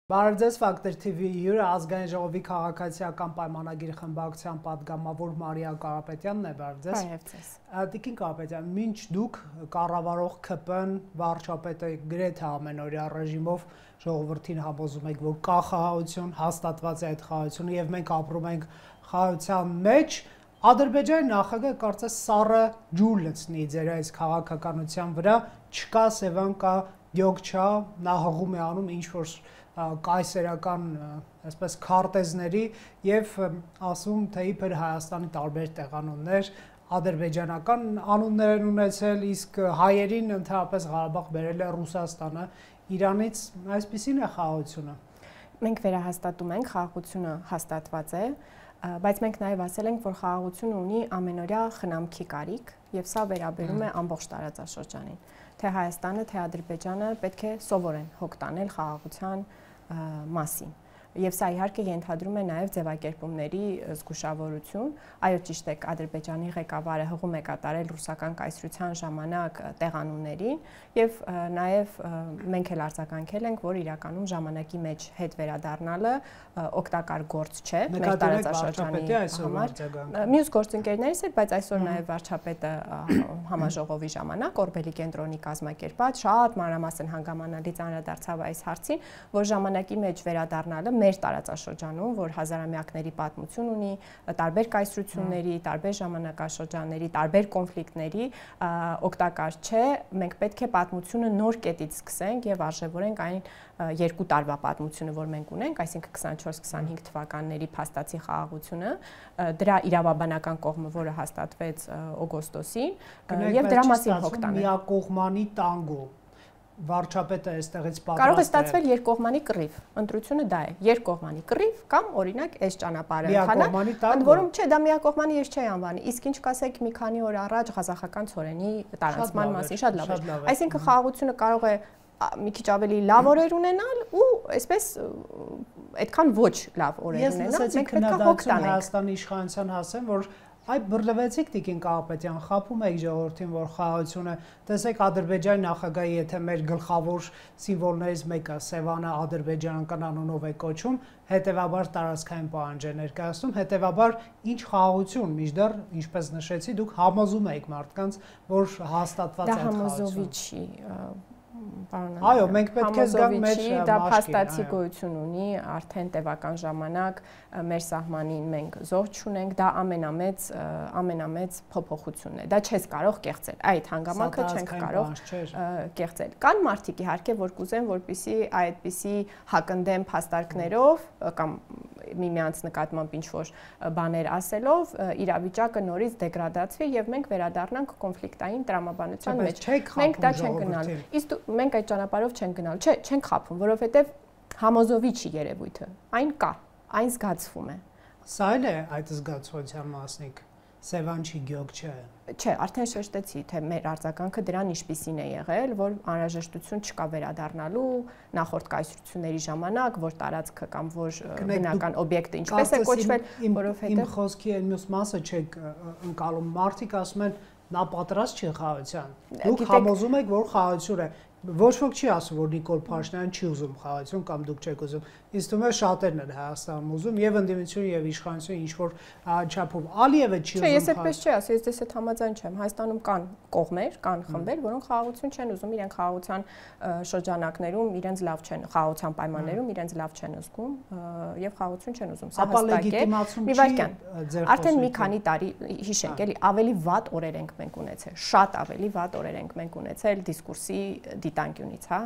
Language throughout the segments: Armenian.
Բարև Ֆակտոր TV հյուրը ազգային ժողովի քաղաքացիական պայմանագիր խմբակցության падգամավոր Մարիա Կարապետյանն է, բարև ձեզ։ Տիկին Կարապետյան, մինչ դուք կառավարող ԿՊ-ն վարչապետը գրեթե ամենօրյա ռեժիմով ժողովրդին համոզում եք, որ կա խաղաղություն, հաստատված է այդ խաղաղությունը եւ մենք ապրում ենք խաղաղության մեջ, Ադրբեջանի նախագահը կարծես սառը ջուր լցնի ձեր այս քաղաքականության վրա, չկա Սևան, կա Գյոգչա, նա հղում է անում ինչ որ կայսերական այսպես քարտեզների եւ ասում թե իբր Հայաստանի տարբեր տեղանուններ ադրբեջանական անուններ են ունեցել, իսկ հայերին ընդհանրապես Ղարաբաղ բերել է Ռուսաստանը, Իրանից այսպիսին է խաղաղությունը։ Մենք վերահաստատում ենք, խաղաղությունը հաստատված է, բայց մենք նաև ասել ենք, որ խաղաղությունը ունի ամենօրյա խնամքի կարիք եւ սա վերաբերում է ամբողջ տարածաշրջանին։ Թե Հայաստանը, թե Ադրբեջանը պետք է սովորեն հոգ տանել խաղաղության մասին։ Եվ սա իհարկե ենթադրում է նաև ձևակերպումների զգուշավորություն։ Այո, ճիշտ է, Ադրբեջանի ղեկավարը հղում է կատարել ռուսական կայսրության ժամանակ տեղանուններին եւ նաև մենք էլ արձագանքել ենք, որ իրականում ժամանակի մեջ հետ վերադառնալը օգտակար գործ չէ մեր տարածաշրջանի համար։ Մյուս գործընկերներից էլ, բայց այսօր նաև վարչապետը համաժողովի ժամանակ Օրբելի կենտրոնի կազմակերպած շատ մանրամասն հանգամանալից անդրադարձավ այս հարցին, որ ժամանակի մեջ վերադառնալը մեր տարածաշրջանում, որ հազարամյակների պատմություն ունի, տարբեր կայսրությունների, տարբեր ժամանակաշրջանների, տարբեր կոնֆլիկտների օգտակար չէ, մենք պետք է պատմությունը նոր կետից սկսենք եւ արժևորենք այն երկու տարվա պատմությունը, որ մենք ունենք, այսինքն 24-25 թվականների փաստացի խաղաղությունը, դրա իրավաբանական կողմը, որը հաստատվեց օգոստոսին, եւ դրա մասին հոգ տանել։ Միակողմանի տանգո վարչապետը այստեղից պատրաստ է։ Կարող է ստացվել երկկողմանի կռիվ։ Ընտրությունը դա է, երկկողմանի կռիվ կամ օրինակ այս ճանապարհը ընթանա, ընդ որում չէ, դա միակողմանի ես չի անվանի։ Իսկ ինչ կասեք մի քանի օր առաջ ղազախական ցորենի տարածման մասին, շատ լավ է։ Այսինքն խաղաղությունը կարող է մի քիչ ավելի լավ օրեր ունենալ ու այսպես այդքան ոչ լավ օրեր ունենալ։ Մենք պետք է հոգ տանենք Հայաստանի իշխանության հասեն, որ այ բռնվեցիք Տիկին Կարապետյան, խաբում եք ժողովրդին, որ խաղաղությունը, տեսեք Ադրբեջանի նախագահի, եթե մեր գլխավոր սիմվոլներից մեկը Սևանը ադրբեջանական անունով է կոչում, հետևաբար տարածքային պահանջ է ներկայացնում, հետևաբար ինչ խաղաղություն, մինչդեռ, ինչպես նշեցի, դուք համոզում եք մարդկանց, որ հաստատված է խաղաղությունը։ Այո, մենք պետք է զգանք մեր դա փաստացի գոյություն ունի, արդեն տևական ժամանակ մեր սահմանին մենք զոհ չունենք, դա ամենամեծ փոփոխությունն է։ Դա չես կարող կեղծել, այդ հանգամանքը չենք կարող կեղծել։ Կան մարդիկ իհարկե, որ կուզեն, որպեսզի այդպիսի հակընդդեմ փաստարկներով կամ միմյանց նկատմամբ ինչ-որ բաներ ասելով իրավիճակը նորից դեգրադացվի եւ մենք վերադառնանք կոնֆլիկտային տրամաբանության մեջ։ Մենք դա չենք գնալ։ Իսկ մենք այդ ճանապարհով չենք գնալ, չէ, չենք խափում, որովհետեւ համոզովի չի երևույթը։ Այն կա, այն զգացվում է։ Սա էլ է այդ զգացողության մասնիկ։ Սևան չի Գյոգչա։ Չէ, արդեն շեշտեցի, թե մեր արձագանքը դրան ինչպիսին է եղել, որ անհրաժեշտություն չկա վերադառնալու նախորդ կայսրությունների ժամանակ, որ տարածքը կամ որ բնական օբյեկտը ինչպես է կոչվել, որովհետեւ իմ խոսքի այն մյուս մասը չեք ընկալում, մարդիկ ասում են նա պատրաստ չի խաղաղության։ Դուք համոզում եք, որ խաղաղություն է։ Ոչ ոք չի ասում, որ Նիկոլ Փաշինյանն չի ուզում խաղաղություն կամ դուք չեք ուզում։ Ինձ թվում է շատերն են Հայաստանում ուզում եւ ընդդիմությունը եւ իշխանությունը ինչ որ չափով Ալիևը չի ուզում։ Չէ, ես այդպես չի ասի, ես դες այդ համաձայն չեմ։ Հայաստանում կան կողմեր, կան խմբեր, որոնք խաղաղություն չեն ուզում, իրենք խաղաղության շրջանակներում իրենց լավ չեն, խաղաղության պայմաններում իրենց լավ չեն զգում եւ խաղաղություն չեն ուզում։ Սա հստակ է։ Մի վայրկյան։ Արդեն մի քանի տարի հիշենք, էլի ավելի վատ օրեր ենք մենք ունեցել, շատ ավելի վատ օրեր ենք մենք ունեցել դիսկուրսի դիտանկյունից, հա,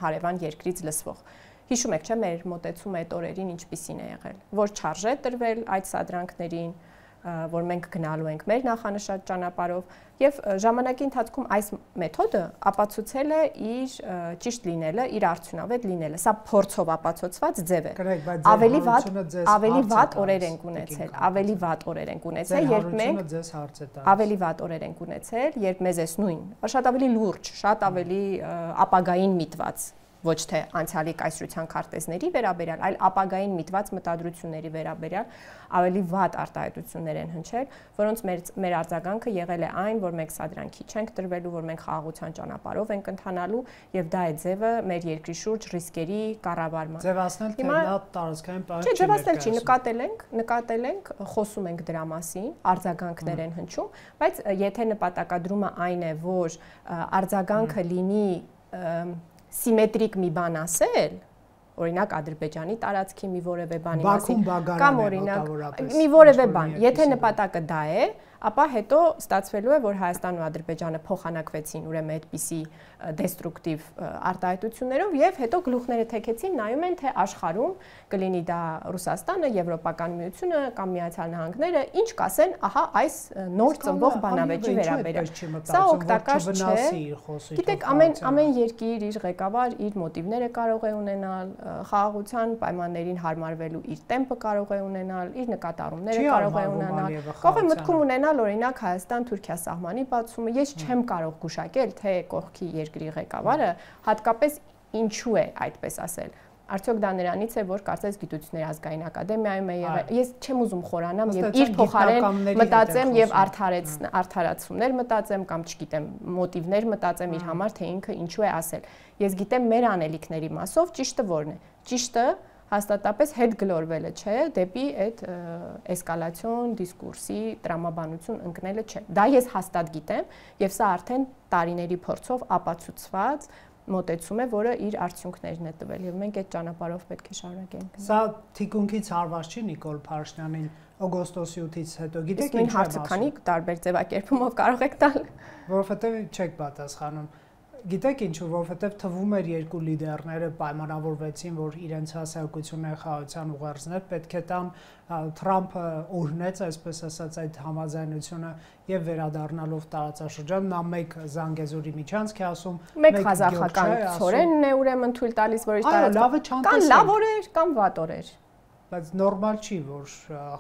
հարևան երկրից լսվող։ Հիշում եք, չէ՞, մեր մոտեցումը այդ օրերին ինչպիսին է եղել, որ չարժե տրվել այդ սադրանքներին, որ մենք գնալու ենք մեր նախանշած ճանապարհով եւ ժամանակի ընթացքում այս մեթոդը ապացուցել է իր ճիշտ լինելը, իր արդյունավետ լինելը։ Սա փորձով ապացուցված ձև է։ Ավելի վատ օրեր ենք ունեցել, ավելի վատ օրեր ենք ունեցել, երբ մենք ավելի վատ օրեր ենք ունեցել, երբ մեզ էս նույն, շատ ավելի լուրջ, շատ ավելի ապագային միտված ոչ թե անցյալի կայսրության քարտեզների վերաբերյալ, այլ ապագային միտված մտադրությունների վերաբերյալ ավելի վատ արտահայտություններ են հնչել, որոնց մեր արձագանքը եղել է այն, որ մենք սադրանքի չենք տրվելու, որ մենք խաղաղության ճանապարհով ենք ընթանալու, եւ դա է ձևը մեր երկրի շուրջ ռիսկերի կառավարման։ Ձևացնել թե դա տարածքային պայման չի, ձևացնել չի, նկատել ենք, խոսում ենք դրա մասին, արձագանքներ են հնչում, բայց եթե նպատակադրումը այն է, որ արձագանքը լինի սիմետրիկ մի բան ասել, օրինակ Ադրբեջանի տարածքի մի որևէ բանի մասին, կամ օրինակ մի որևէ բան, եթե նպատակը դա է, ապա հետո ստացվելու է, որ Հայաստանն ու Ադրբեջանը փոխանակվեցին ուրեմն այդպիսի դեստրուկտիվ արտահայտություններով եւ հետո գլուխները թեքեցին, նայում են, թե աշխարհում կլինի դա Ռուսաստանը, Եվրոպական միությունը կամ Միացյալ Նահանգները, ինչ կասեն, ահա այս նոր ծնվող բանավեճի վերաբերյալ։ Սա օգտակար չէ։ Գիտեք, ամեն երկիր իր ղեկավար, իր մոտիվները կարող է ունենալ, խաղաղության պայմաններին հարմարվելու իր տեմպը կարող է ունենալ, իր նկատառումները կարող է ունենալ։ Կարող է մտքում ունենալ օրինակ Հայաստան-Թուրքիա սահմանի բացումը, ես չեմ կարող գուշակել, թե կողքի երկրի ղեկավարը հատկապես ինչու է այդպես ասել։ Արդյոք դա նրանից է, որ կարծես Գիտությունների ազգային ակադեմիայում է եղել։ Ես չեմ ուզում խորանամ եւ իր փոխարեն մտածեմ եւ արդարացումներ մտածեմ կամ չգիտեմ, մոտիվներ մտածեմ իր համար, թե ինքը ինչու է ասել։ Ես գիտեմ մեր անելիքների մասով ճիշտը որն է։ Ճիշտը հաստատապես հետ գլորվելը չէ, դեպի այդ էսկալացիոն դիսկուրսի տրամաբանություն ընկնելը չէ։ Դա ես հաստատ գիտեմ եւ սա արդեն տարիների փորձով ապացուցված մոտեցում է, որը իր արդյունքներն է տվել եւ մենք այդ ճանապարհով պետք է շարունակենք։ Սա թիկունքից հարված չի Նիկոլ Փաշինյանին օգոստոսի 8-ից հետո։ Գիտեք ինչ հարցը քանի տարբեր ձևակերպումով կարող եք տալ, որովհետեւ չեք պատասխանում։ Գիտեք ինչու, որովհետև թվում էր երկու լիդերները պայմանավորվեցին, որ իրենց հասարակությունների խաղաղության ուղերձներ պետք է տան, Թրամփը օրհնեց, այսպես ասած, այդ համաձայնությունը եւ վերադառնալով տարածաշրջան, նա մեկ Զանգեզուրի միջանցք է ասում, մեկ ղազախական ցորենն է ուրեմն թույլ տալիս, որ իր տարածքը կան լավ օրեր կամ վատ օրեր։ Բայց նորմալ չի, որ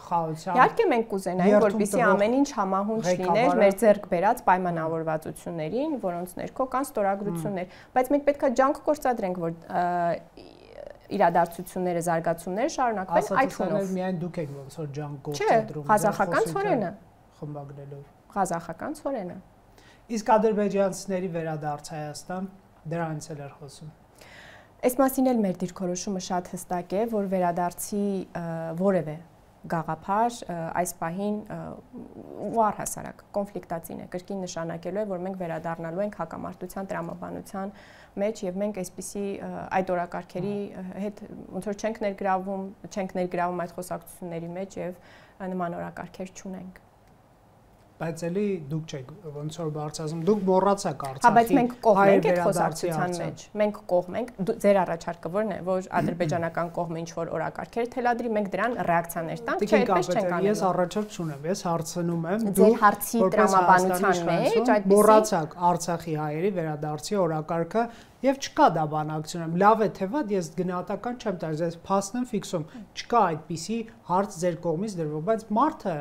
խաղաղության Իհարկե մենք կուզենայինք, որպեսզի ամեն ինչ համահունչ լիներ մեր ձեռք բերած պայմանավորվածություններին, որոնց ներքո կան ստորագրություններ, բայց մենք պետք է ջանք գործադրենք, որ իրադարձությունները, զարգացումները շարունակվեն այդ ֆոնով։ Միայն դուք եք ոնց որ ջանք գործադրում։ Չէ, ղազախական ցորենը խմբագրելով։ Ղազախական ցորենը։ Իսկ ադրբեջանցիների վերադարձ Հայաստան դրանից էլ էր խոսում։ Այս մասին էլ մեր դիրքորոշումը շատ հստակ է, որ վերադարձի որևէ գաղափար այս պահին ու առհասարակ կոնֆլիկտածին է, կրկին նշանակելու է, որ մենք վերադառնալու ենք հակամարտության տրամաբանության մեջ եւ մենք այսպիսի այդ օրակարգերի հետ ոնց որ չենք ներգրավում այդ խոսակցությունների մեջ եւ նման օրակարգեր չունենք։ Բայց էլի դուք չեք ոնց որ բարձրացում, դուք մոռացաք Արցախի։ Հա, բայց մենք կողմ ենք այդ խոսակցության մեջ։ Մենք կողմ ենք, ձեր առաջարկը որն է, որ ադրբեջանական կողմը ինչ որ օրակարգեր թելադրի, մենք դրան ռեակցիաներ տանք, չէ, այդպես չենք անում։ Ես առաջարկ չունեմ, ես հարցնում եմ, դուք հարցի տրամաբանության մեջ այդպես մոռացաք Արցախի հայերի վերադարձի օրակարգը եւ չկա դա բանակցություն։ Լավ է թե վատ, ես գնահատական չեմ տալիս, ես փաստն եմ ֆիքսում։ Չկա այդպիսի հարց ձեր կողմից դրվող, բայց մարդը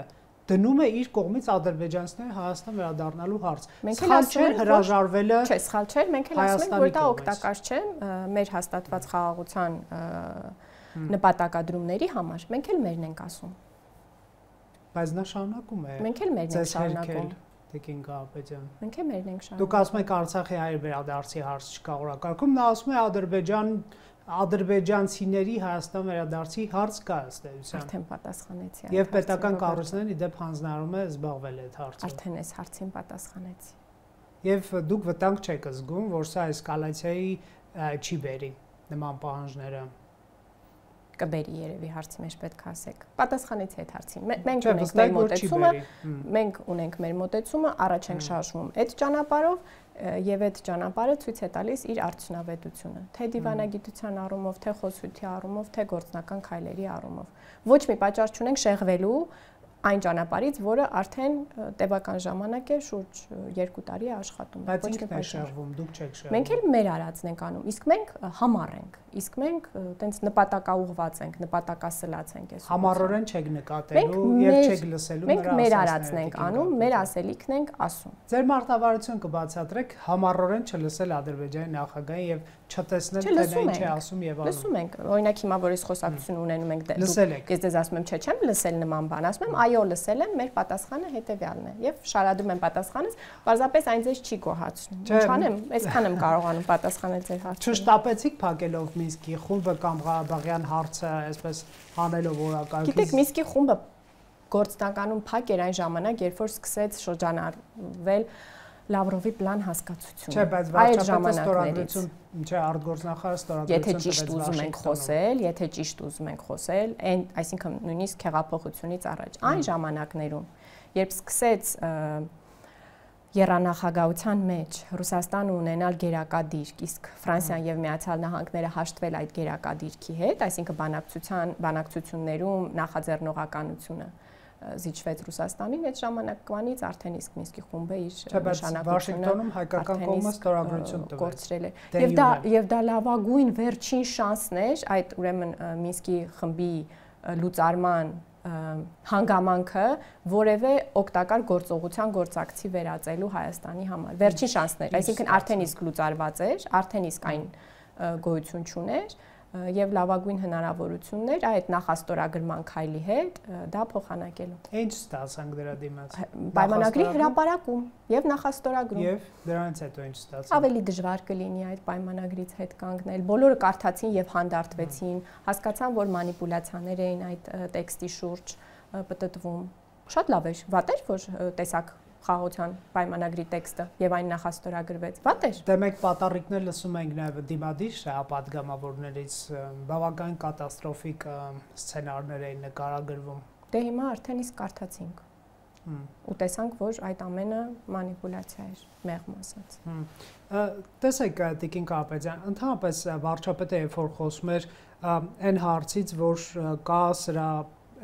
դնում է իր կողմից ադրբեջանցիների Հայաստան վերադառնալու հարց։ Սխալ չէ հրաժարվելը։ Չէ, սխալ չէ, մենք էլ ասում ենք, որ դա օգտակար չէ մեր հաստատված խաղաղության նպատակադրումների համար։ Մենք էլ մերն ենք ասում։ Բայց նա շարունակում է։ Մենք էլ մերն ենք շարունակում։ Տիկին Կարապետյան։ Մենք էլ մերն ենք շարունակում։ Դուք ասում եք Արցախի հայեր վերադարձի հարց չկա օրակարգում, նա ասում է ադրբեջանցիների Հայաստան վերադարձի հարց կա ըստ էության։ Արդեն պատասխանեցի։ Եւ պետական կառույցներն իդեպ հանձնարարում է զբաղվել այդ հարցով։ Արդեն այս հարցին պատասխանեցի։ Եվ դուք վտանգ չեք զգում, որ սա էսկալացիայի չի բերի նման պահանջները։ Կբերի երևի հարցի մեջ պետք է ասեք։ Պատասխանեցի այդ հարցին։ Մենք ունենք մեր մոտեցումը, մենք ունենք մեր մոտեցումը, առաջ ենք շարժվում այդ ճանապարհով եւ այդ ճանապարհը ցույց է տալիս իր արդյունավետությունը, թե դիվանագիտության առումով, թե խոսության առումով, թե գործնական քայլերի առումով։ Ոչ մի պատճառ չունենք շեղվելու այն ճանապարհից, որը արդեն տևական ժամանակ է, շուրջ 2 տարի է աշխատում։ Բայց ինքն է շեղվում, դուք չեք շեղվում։ Մենք էլ մեր արածն ենք անում, իսկ մենք համառ ենք, իսկ մենք տենց նպատակաուղված ենք, նպատակասլաց ենք այս։ Համառորեն չեք նկատելու եւ չեք լսելու նրա ասածները։ Մենք մեր արածն ենք անում, մեր ասելիքն ենք ասում։ Ձեր մարտավարություն կբացատրեք համառորեն չլսել Ադրբեջանի նախագահին եւ չտեսնել, թե նա ինչ է ասում եւ անում։ Լսում ենք։ Օրինակ հիմա որ ես խոսակցություն ունենում ենք, ես դες ասում եմ, չէ, չեմ լսել նման բան, ասում եմ, այո, լսել եմ, մեր պատասխանը հետեւյալն է։ Եվ շարադրում եմ պատասխանս, պարզապես այն ձեզ չի գոհացնում։ Ինչ անեմ, այսքան եմ կարողանում պատասխանել ձեր հարցին։ Չշտապեցիք փակելով Մինսկի խումբը կամ Ղարաբաղյան հարցը, այսպես անելով օրակարգ։ Գիտեք, Մինսկի խումբը գործնականում փակ էր այն ժամանակ, երբ որ սկսեց շրջանառվել Լավրովի պլան հասկացությունը։ Չէ, բայց վարչապետը ստորագրություն, չէ, արտգործնախարարը ստորագրություն եթե ճիշտ ուզում ենք խոսել, այսինքն նույնիսկ հեղափոխությունից առաջ, այն ժամանակներում, երբ սկսեց եռանախագահության մեջ Ռուսաստանը ունենալ գերակադիրք, իսկ Ֆրանսիան եւ Միացյալ Նահանգները հաշտվել այդ գերակադիրքի հետ, այսինքն բանակցություններում նախաձեռնողականությունը զիջվեց Ռուսաստանին, այդ ժամանակվանից արդեն իսկ Մինսկի խումբը իր նշանակությունը Վաշինգտոնում հայկական կողմը ստորագրություն կորցրել էր։ Եվ դա լավագույն վերջին շանսն էր այդ ուրեմն Մինսկի խմբի լուծարման հանգամանքը որևէ օգտակար գործողության գործակցի վերածելու Հայաստանի համար։ Վերջին շանսն էր, այսինքն արդեն իսկ լուծարված էր, արդեն իսկ այն գոյություն չուներ եւ լավագույն հնարավորությունն էր այդ նախաստորագրման քայլի հետ դա փոխանակելու։ Ինչ ստացանք դրա դիմաց։ Պայմանագրի հրապարակում եւ նախաստորագրում։ Եւ դրանից հետո ինչ ստացանք։ Ավելի դժվար կլինի այդ պայմանագրից հետ կանգնել։ Բոլորը կարդացին եւ հանդարտվեցին, հասկացան, որ մանիպուլյացիաներ էին այդ տեքստի շուրջ պտտվում։ Շատ լավ էր, վատ էր, որ տեսակ խաղաղության պայմանագրի տեքստը եւ այն նախաստորագրվեց։ Վատ էր։ Դե մենք պատառիկներ լսում ենք նաեւ դիմադիր շահապատգամավորներից բավական կատաստրոֆիկ սցենարներ էին նկարագրվում։ Դե հիմա արդեն իսկ կարդացինք։ Ու տեսանք, որ այդ ամենը մանիպուլյացիա էր, մեղմ ասած։ Տեսեք, Տիկին Կարապետյան, ընդհանրապես վարչապետը երբ որ խոսում էր այն հարցից, որ կա սրա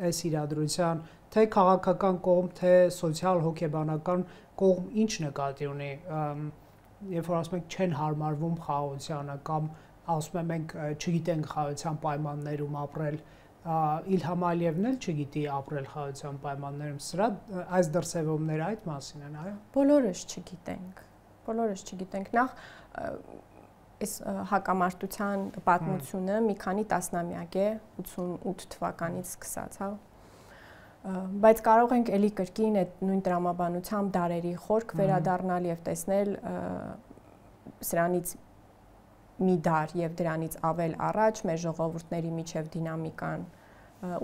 այս իրադրության թե քաղաքական կողմ, թե սոցիալ հոգեբանական կողմ ինչ նկատի ունի, երբ որ ասում ենք չեն հարմարվում խաղաղությանը կամ ասում են մենք չգիտենք խաղաղության պայմաններում ապրել, Իլհամ Ալիևն էլ չգիտի ապրել խաղաղության պայմաններում, սրա այս դրսևորումները այդ մասին են, այո։ Բոլորս չգիտենք, նախ այս հակամարտության պատմությունը մի քանի տասնամյակ է, 88 թվականից սկսած, հա։ Բայց կարող ենք էլի կրկին այդ նույն տրամաբանությամբ դարերի խորք վերադառնալ եւ տեսնել սրանից մի դար եւ դրանից ավել առաջ մեր ժողովուրդների միջև դինամիկան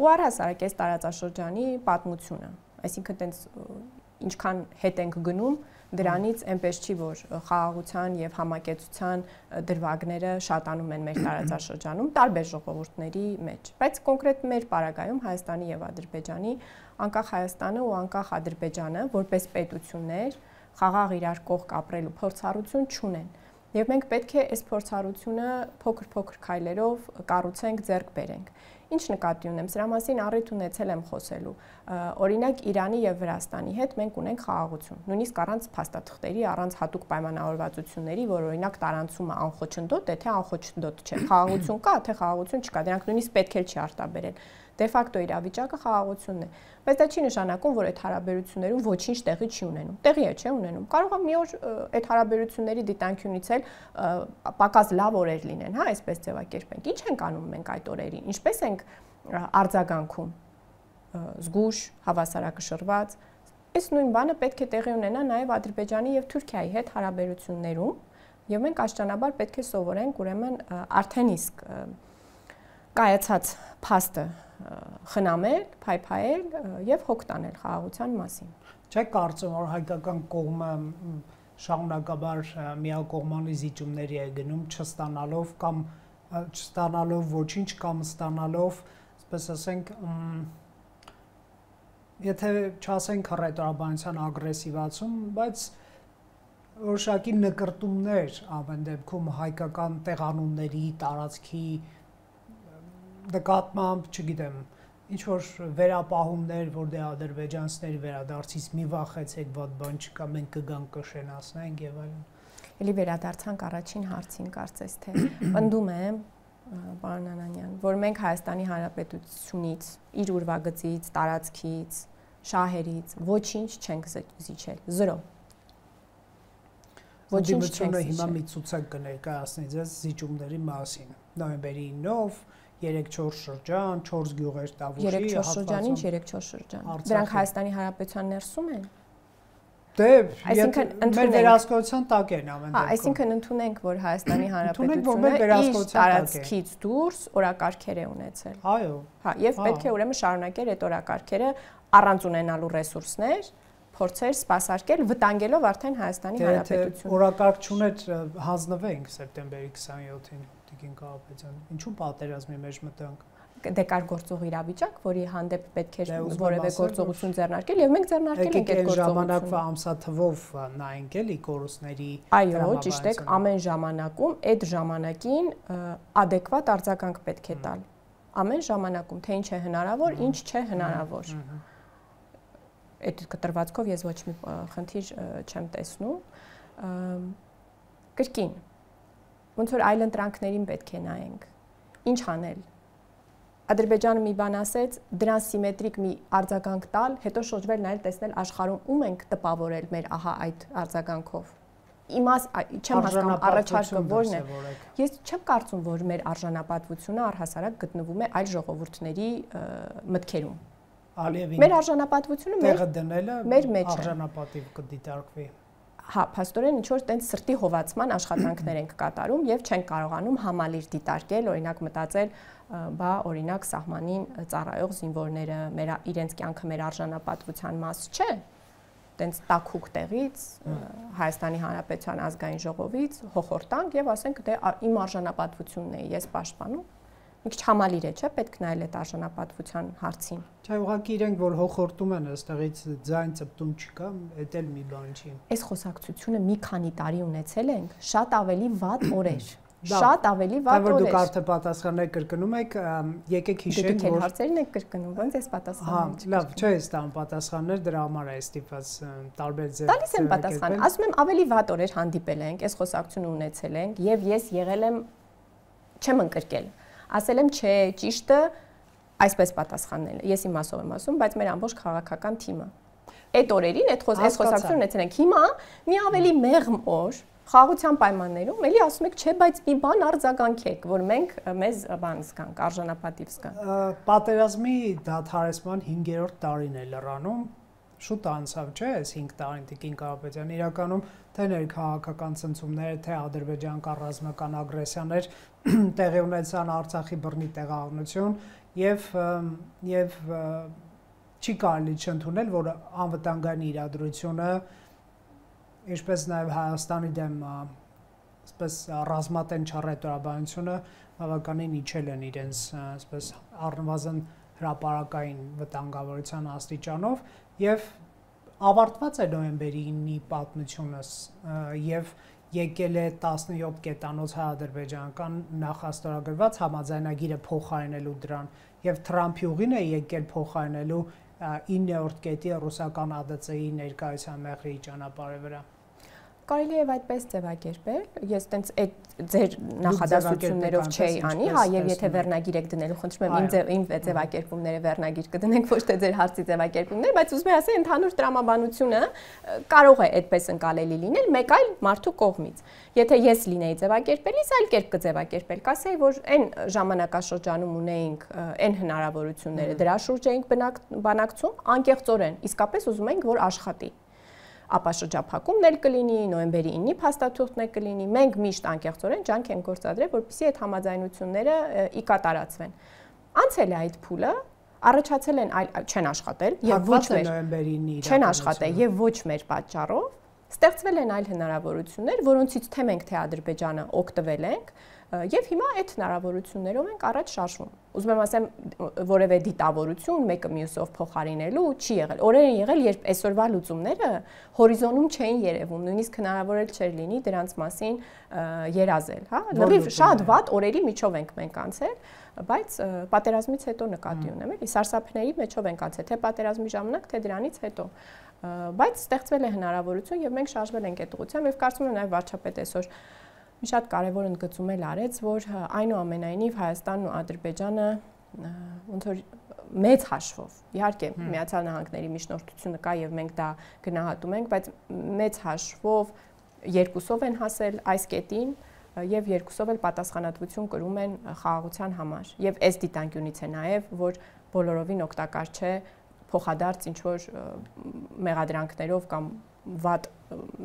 ու առհասարակ այս տարածաշրջանի պատմությունը, այսինքն տենց ինչքան հետ ենք գնում դրանից այնպես չի որ խաղաղության եւ համակեցության դրվագները շատանում են մեր տարածաշրջանում տարբեր ժողովուրդների մեջ, բայց կոնկրետ մեր պարագայում Հայաստանի եւ Ադրբեջանի անկախ Հայաստանը ու անկախ Ադրբեջանը որպես պետություններ խաղաղ իրար կողք ապրելու փորձառություն չունեն եւ մենք պետք է այս փորձառությունը փոքր քայլերով կառուցենք, ձեռք բերենք։ Ինչ նկատի ունեմ, սրա մասին առիթ ունեցել եմ խոսելու։ Օրինակ Իրանի եւ Վրաստանի հետ մենք ունենք խաղաղություն, նույնիսկ առանց փաստաթղթերի, առանց հատուկ պայմանավորվածությունների, որ օրինակ տարանցումը անխոչնդոտ է, թե անխոչնդոտ չէ։ Խաղաղություն կա, թե խաղաղություն չկա, դրանք նույնիսկ պետք է չի արտաբերել։ Դե ֆակտո իրավիճակը խաղաղությունն է, բայց դա չի նշանակում, որ այդ հարաբերություններում ոչինչ տեղի չի ունենում։ Տեղի է, չէ՞ ունենում։ Կարող է մի օր այդ հարաբերությունների դիտանկյունից էլ պակաս լավ օրեր լինեն, հա, այսպես ձևակերպենք։ Ինչ ենք անում մենք այդ օրերին։ Ինչպես ենք արձագանքում։ Զգուշ, հավասարակշռված։ Այս նույն բանը պետք է տեղի ունենա նաև Ադրբեջանի եւ Թուրքիայի հետ հարաբերություններում, եւ մենք աշճանաբար պետք է սովորենք ուրեմն արդեն իսկ կայացած փաստը խնամել, փայփայել եւ հոգ տանել խաղաղության մասին։ Չէ՞ կարծում, որ հայկական կողմը շարունակաբար միակողմանի զիջումների է գնում, չստանալով ոչինչ կամ ստանալով, ասես ասենք, եթե չասենք ռետորաբանության ագրեսիվացում, բայց որոշակի նկրտումներ ամեն դեպքում հայկական տեղանունների, տարածքի նկատմամբ, չգիտեմ, ինչ որ վերապահումներ, որ դե ադրբեջանցիների վերադարձից մի վախեցեք, ված բան չկա, մենք կգանք կշենացնենք եւ այլն։ Էլի վերադարձանք առաջին հարցին, կարծես թե պնդում եմ, պարոն Անանյան, որ մենք Հայաստանի Հանրապետությունից, իր ուրվագծից, տարածքից, շահերից ոչինչ չենք զիջել, 0։ Ոչինչ չենք զիջել։ Հիմա մի ցուցակ կներկայացնի ձեզ զիջումների մասին։ Նոյեմբերի 9-ով 3-4 շրջան, 4 գյուղեր Տավուշի, 3-4 շրջան, ինչ 3-4 շրջան։ Դրանք Հայաստանի Հանրապետության ներսում են։ Դե, մեր վերահսկողության տակ են ամեն դեպքում։ Այսինքն ընդունենք, որ Հայաստանի Հանրապետությունը իր տարածքից դուրս օրակարգեր է ունեցել։ Այո։ Հա, եւ պետք է ուրեմն շարունակել այդ օրակարգերը առանց ունենալու ռեսուրսներ, փորձեր սպասարկել, վտանգելով արդեն Հայաստանի Հանրապետությունը։ Օրակարգ չուներ, հանձնվենք սեպտեմբերի 27-ին, Տիկին Կարապետյան։ Ինչու պատերազմի մեջ մտանք։ Դե կար գործող իրավիճակ, որի հանդեպ պետք է որևէ գործողություն ձեռնարկել եւ մենք ձեռնարկել ենք այդ գործողությունը։ Ժամանակվա ամսաթվով նայենք էլի կորուստների։ Այո, ճիշտ է, ամեն ժամանակում այդ ժամանակին adekvat արձագանք պետք է տալ։ Ամեն ժամանակում, թե ինչ է հնարավոր, ինչ չէ հնարավոր։ Այդ կտրվածքով ես ոչ մի խնդիր չեմ տեսնում։ Կրկին, ոնց որ այլընտրանքներին պետք է նայենք։ Ինչ անել։ Ադրբեջանը մի բան ասեց, դրան սիմետրիկ մի արձագանք տալ, հետո շրջվել նայել տեսնել աշխարհում ում ենք տպավորել մեր ահա այդ արձագանքով։ Չեմ հասկանում առաջարկը որն է։ Ես չեմ կարծում, որ մեր արժանապատվությունը առհասարակ գտնվում է այլ ժողովուրդների մտքերում։ Մեր արժանապատվությունը տեղը դնելը արժանապատիվ կդիտարկվի։ Հա, փաստորեն ինչ որ տենց սրտի հովացման աշխատանքներ ենք կատարում եւ չենք կարողանում համալիր դիտարկել, օրինակ մտածել, բա օրինակ սահմանին ծառայող զինվորները իրենց կյանքը մեր արժանապատվության մաս չէ։ Տենց տաքուկ տեղից Հայաստանի Հանրապետության ազգային ժողովից հոխորտանք եւ ասենք դե իմ արժանապատվությունն է ես պաշտպանում։ Մի քիչ համալիր է, չէ՞, պետք նայել այդ արժանապատվության հարցին։ Չէ, ուղղակի իրենք որ հոխորտում են, այստեղից ձայն ծպտում չկա, դա էլ մի բան չի։ Այս խոսակցությունը մի քանի տարի ունեցել ենք, շատ ավելի վատ օրեր։ Շատ ավելի վատ օրեր։ Բայց դուք արդեն պատասխաններ կրկնում եք, եկեք հիշենք, որ հարցերին եք կրկնում, ոնց ես պատասխանում։ Հա, լավ, չէ, ես տամ պատասխաններ, դրա համար է ստիպված տարբեր ձև։ Տալիս եմ պատասխան։ Ասում եմ, ավելի վատ օրեր հանդիպել ենք, այս խոսակցությունը ունեցել ենք եւ ես եղել եմ չեմ ընկրկել։ Ասել եմ, չէ, ճիշտը այսպես պատասխաննել է։ Ես իմ մասով եմ ասում, բայց մեր ամբողջ քաղաքական թիմը։ Այդ օրերին այդ խոսակցությունը ունեցել ենք։ Հիմա մի ավելի մեղմ օր խաղաղության պայմաններում էլի ասում եք, չէ, բայց մի բան արձագանքեք, որ մենք մեզ բան զգանք, արժանապատիվ զգանք։ Պատերազմի դադարեցման 5-րդ տարին է լրանում։ Շուտ անցավ, չէ, այս 5 տարին Տիկին Կարապետյան իրականում թե ներքաղաքական ցնցումները, թե ադրբեջանական ռազմական ագրեսիաներ տեղի ունեցան Արցախի բռնի տեղահանություն եւ չի կարելի չընդունել, որ անվտանգային իրադրությունը ինչպես նաեւ Հայաստանի դեմ այսպես ռազմատեն չառետորաբանությունը բավականին իջել են իրենց այսպես առնվազն հրապարակային վտանգավորության աստիճանով եւ ավարտված է նոյեմբերի 9-ի պատմությունս եւ եկել է 17 կետանոց հայ-ադրբեջանական նախաստորագրված համաձայնագիրը փոխարինելու դրան եւ Թրամփի ուղին է եկել փոխարինելու 9-րդ կետի ռուսական ԱԴՑ-ի ներկայության մեղրի ճանապարհի վրա։ Կարելի է այդպես ձևակերպել, ես տենց այդ ձեր նախադասություններով չէի անի, հա, եւ եթե վերնագիր եք դնելու, խնդրում եմ իմ ձևակերպումները վերնագիր կդնենք, ոչ թե ձեր հարցի ձևակերպումներ, բայց ուզում եմ ասել, ընդհանուր տրամաբանությունը կարող է այդպես ընկալելի լինել մեկ այլ մարդու կողմից։ Եթե ես լինեի ձևակերպելիս, այլ կերպ կձևակերպել, կասեի, որ այն ժամանակաշրջանում ունեինք այն հնարավորությունները, դրա շուրջ էինք բանակցում անկեղծորեն, իսկապես ուզում էինք, որ աշխատի։ Ապա շրջափակումն էլ կլինի, նոյեմբերի 9-ի փաստաթուղթն էլ կլինի։ Մենք միշտ անկեղծորեն ջանք ենք գործադրել, որպեսզի այդ համաձայնությունները ի կատարածվեն։ Անցել է այդ փուլը, առաջացել են չեն աշխատել եւ ոչ մեր նոյեմբերի 9-ի չեն աշխատել եւ ոչ մեր պատճառով ստեղծվել են այլ հնարավորություններ, որոնցից թե մենք թե Ադրբեջանը օգտվել ենք եւ հիմա այդ հնարավորություններով ենք առաջ շարժվում։ Ուզում եմ ասեմ, որևէ դիտավորություն մեկը մյուսով փոխարինելու չի եղել։ Օրեր են եղել, երբ այսօրվա լուծումները հորիզոնում չէին երևում, նույնիսկ հնարավոր էլ չէր լինի դրանց մասին երազել, հա։ Լրիվ շատ վատ օրերի միջով ենք մենք անցել, բայց պատերազմից հետո նկատի ունեմ, էլի սարսափների մեջով ենք անցել, թե պատերազմի ժամանակ, թե դրանից հետո։ Բայց ստեղծվել է հնարավորություն եւ մենք շարժվել ենք այդ ուղղությամբ եւ կարծում եմ նաեւ վարչապետ այսօր մի շատ կարևոր ընդգծում էլ արեց, որ այնուամենայնիվ Հայաստանն ու Ադրբեջանը ոնց որ մեծ հաշվով, իհարկե Միացյալ Նահանգների միջնորդությունը կա եւ մենք դա գնահատում ենք, բայց մեծ հաշվով երկուսով են հասել այս կետին եւ երկուսով էլ պատասխանատվություն կրում են խաղաղության համար։ Եվ այս դիտանկյունից է նաեւ, որ բոլորովին օգտակար չէ փոխադարձ ինչ որ մեղադրանքներով կամ վատ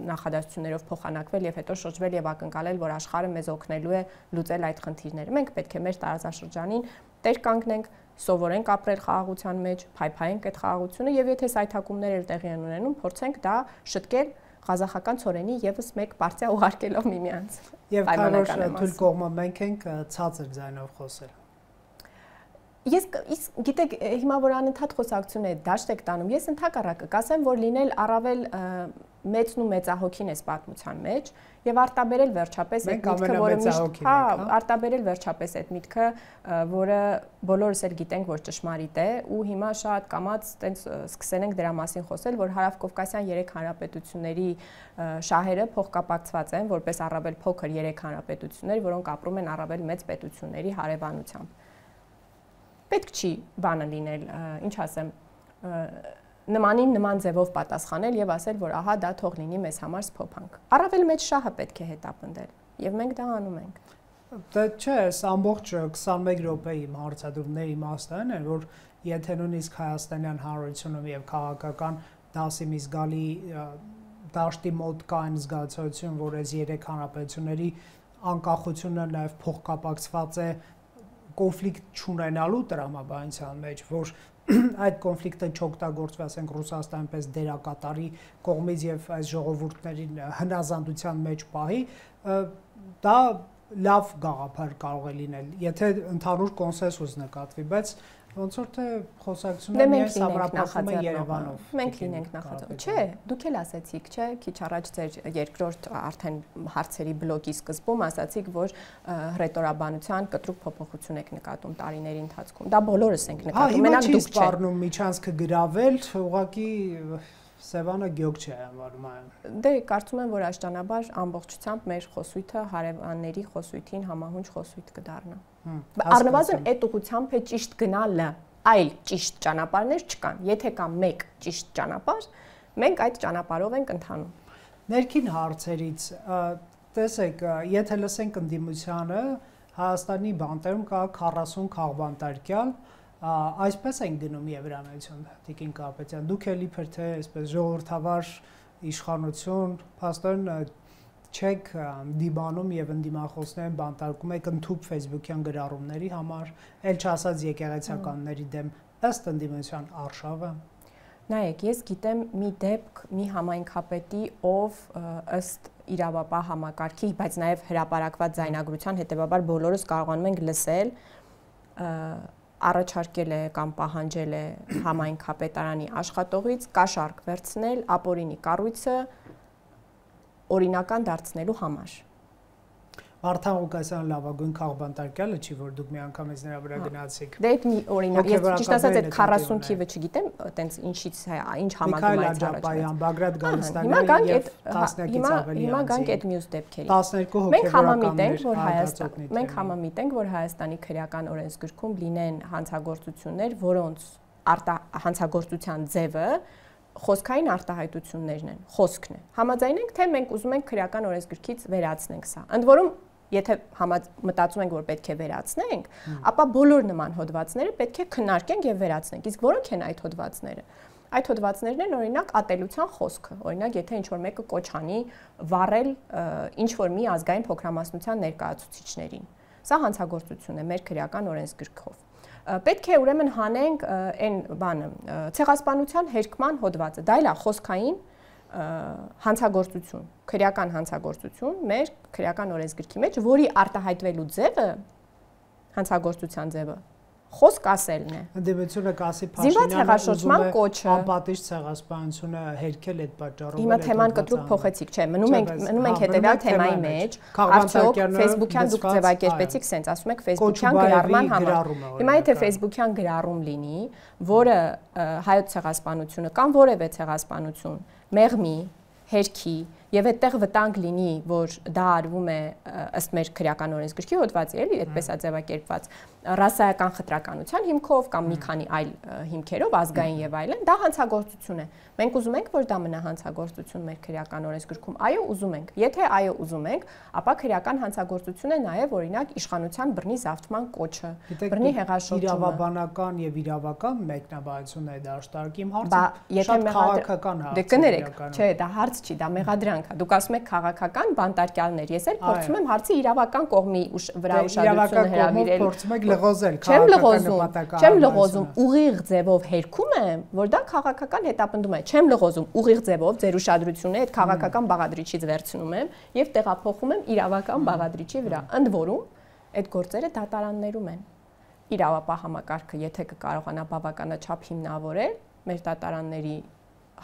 նախադասություններով փոխանակվել եւ հետո շրջվել եւ ակնկալել, որ աշխարհը մեզ օգնելու է լուծել այդ խնդիրները։ Մենք պետք է մեր տարածաշրջանին տեր կանգնենք, սովորենք ապրել խաղաղության մեջ, փայփայենք այդ խաղաղությունը եւ եթե սայթակումներ տեղի են ունենում, փորձենք դա շտկել ղազախական ցորենի եւս մեկ պարտիա ուղարկելով միմյանց։ Եվ քանոր թույլ կողմը մենք ենք ցածր ձայնով խոսել։ Ես գիտեք, հիմա որ անընդհատ խոսակցություն է դաշտ եք տանում, ես ընդհակառակը կասեմ, որ լինել առավել մեծն ու մեծահոգին էս պատմության մեջ եւ արտաբերել վերջապես այդ միտքը, որը միշտ, արտաբերել վերջապես այդ միտքը, որը բոլորս էլ գիտենք, որ ճշմարիտ է ու հիմա շատ կամած տենց սկսենք դրա մասին խոսել, որ հարավկովկասյան 3 հանրապետությունների շահերը փոխկապակցված են, որպես առավել փոքր 3 հանրապետություններ, որոնք ապրում են առավել մեծ պետությունների հարևանությամբ։ Պետք չի բանը լինել, ինչ ասեմ, նմանին նման ձևով պատասխանել եւ ասել, որ ահա դա թող լինի մեզ համար սփոփանք։ Առավել մեծ շահը պետք է հետապնդել եւ մենք դա անում ենք։ Դա չէ, ամբողջ 21 րոպեի իմ հարցադրումների իմաստը այն է, որ եթե նույնիսկ հայաստանյան հանրությունում եւ քաղաքական դասի մի զգալի դաշտի մոտ կա այն զգացողություն, որ այս 3 հանրապետությունների անկախությունը նաեւ փոխկապակցված է կոնֆլիկտ չունենալու տրամաբանության մեջ, որ այդ կոնֆլիկտը չօգտագործվի, ասենք Ռուսաստանի պես դերակատարի կողմից եւ այս ժողովուրդներին հնազանդության մեջ պահի, դա լավ գաղափար կարող է լինել, եթե ընդհանուր կոնսենսուս նկատվի, բայց ոնց որ թե խոսակցությունը միայն սահմանափակվում է Երևանով։ Մենք լինենք նախաձեռնող։ Չէ, դուք էլ ասացիք, չէ, քիչ առաջ ձեր երկրորդ արդեն հարցերի բլոկի սկզբում ասացիք, որ հռետորաբանության կտրուկ փոփոխություն եք նկատում տարիների ընթացքում։ Դա բոլորս ենք նկատում, մենակ դուք չէ։ Հիմա չի սպառնում միջանցքը գրավել, ուղղակի Սևանը գյոք չէ անվանում այն։ Դե կարծում եմ, որ աշճանաբար ամբողջությամբ մեր խոսույթը հարևանների խոսույթին համահունչ խոսույթ կդառնա։ Առնվազն այդ ուղղությամբ է ճիշտ գնալը, այլ ճիշտ ճանապարհներ չկան։ Եթե կա մեկ ճիշտ ճանապարհ, մենք այդ ճանապարհով ենք ընթանում։ Ներքին հարցերից տեսեք, եթե լսենք ընդդիմությանը, Հայաստանի բանտերում կա 40 քաղբանտարկյալ, այսպես են գնում Եվրանայություն, Տիկին Կարապետյան, դուք էլ իբր թե այսպես ժողովրդավար իշխանություն, փաստորեն չեք դիբանում եւ ընդդիմախոսներին բանտարկում եք ընդհանուր Facebook-յան գրառումների համար, ել չասած եկեղեցականների դեմ, ըստ ընդդիմության արշավը։ Նայեք, ես գիտեմ մի դեպք, մի համայնքապետի, ով ըստ իրավապահ համակարգի, բայց նաեւ հրապարակված ձայնագրության հետեւաբար բոլորս կարողանում ենք լսել, առաջարկել է կամ պահանջել է համայնքապետարանի աշխատողից կաշառք վերցնել ապօրինի կառույցը օրինական դարձնելու համար։ Վարդան Ղուկասյան լավագույն քաղբանտարկյալը չի, որ դուք մի անգամ ես նրա վրա գնացիք։ Դե այդ մի օրինակ, ես ճիշտ ասած այդ 40 թիվը չգիտեմ, այտենց ինչից է, ինչ համակարգից առաջ։ Բագրատ Գալստանյան եւ 10-ից ավելի։ Հիմա գանք այդ մյուս դեպքերի։ 12 հոգեվորականներ։ Մենք համամիտենք, որ Հայաստանի քրեական օրենսգրքում լինեն հանցագործություններ, որոնց հանցագործության ձևը խոսքային արտահայտություններն են, խոսքն է։ Համաձայն ենք, թե մենք ուզում ենք քրեական օրենսգրքից վերացնենք սա։ Ընդ որում, եթե մտածում ենք, որ պետք է վերացնենք, ապա բոլոր նման հոդվածները պետք է քննարկենք եւ վերացնենք։ Իսկ որոնք են այդ հոդվածները։ Այդ հոդվածներն են օրինակ ատելության խոսքը։ Օրինակ, եթե ինչ-որ մեկը կոչանի վառել ինչ-որ մի ազգային փոքրամասնության ներկայացուցիչներին։ Սա հանցագործություն է մեր քրեական օրենսգրքով։ Պետք է ուրեմն հանենք այն բանը, ցեղասպանության հերկման հոդվածը, դա էլ է խոսքային հանցագործություն, քրեական հանցագործություն մեր քրեական օրենսգրքի մեջ, որի արտահայտվելու ձևը հանցագործության ձևը խոսք ասելն է։ Ընդդիմությունը կասի Փաշինյանը ուզում է անպատիժ ցեղասպանությունը հերքել այդ պատճառով։ Հիմա թեման կտրուկ փոխեցիք, չէ, մնում ենք հետեւյալ թեմայի մեջ։ Արդյոք Facebook-յան դուք ձևակերպեցիք սենց, ասում եք Facebook-յան գրառման համար։ Հիմա եթե Facebook-յան գրառում լինի, որը հայոց ցեղասպանությունը կամ որևէ ցեղասպանություն մեղմի, հերքի Եվ այդտեղ վտանգ լինի, որ դա արվում է ըստ մեր քրեական օրենսգրքի հոդվածի, էլի, այդպես է ձևակերպված, ռասայական խտրականության հիմքով կամ մի քանի այլ հիմքերով, ազգային եւ այլն, դա հանցագործություն է։ Մենք ուզում ենք, որ դա մնա հանցագործություն մեր քրեական օրենսգրքում։ Այո, ուզում ենք։ Եթե այո, ուզում ենք, ապա քրեական հանցագործություն է նաեւ օրինակ իշխանության բռնի զավթման կոչը, բռնի հեղաշրջումը։ Իրավաբանական եւ իրավական մեկնաբանությունն է դաշտարկ։ Իմ հարցը շատ քաղաքական հարց է։ Դե կներեք, չէ, դա հարց չի, դա մեղադրանք է։ Դուք ասում եք քաղաքական բանտարկյալներ։ Ես էլ փորձում եմ հարցի իրավական կողմի վրա ուշադրություն հրավիրել։ Փորձում եք լղոզել քաղաքական նպատակը։ Չեմ լղոզում, ուղիղ ձևով հերքում եմ, որ դա քաղաքական հետապնդում է։ Չեմ լղոզում, ուղիղ ձևով ձեր ուշադրությունը այդ քաղաքական բաղադրիչից վերցնում եմ եւ տեղափոխում եմ իրավական բաղադրիչի վրա։ Ընդ որում, այդ գործերը դատարաններում են։ Իրավապահ համակարգը, եթե կկարողանա բավականաչափ հիմնավորել մեր դատարանների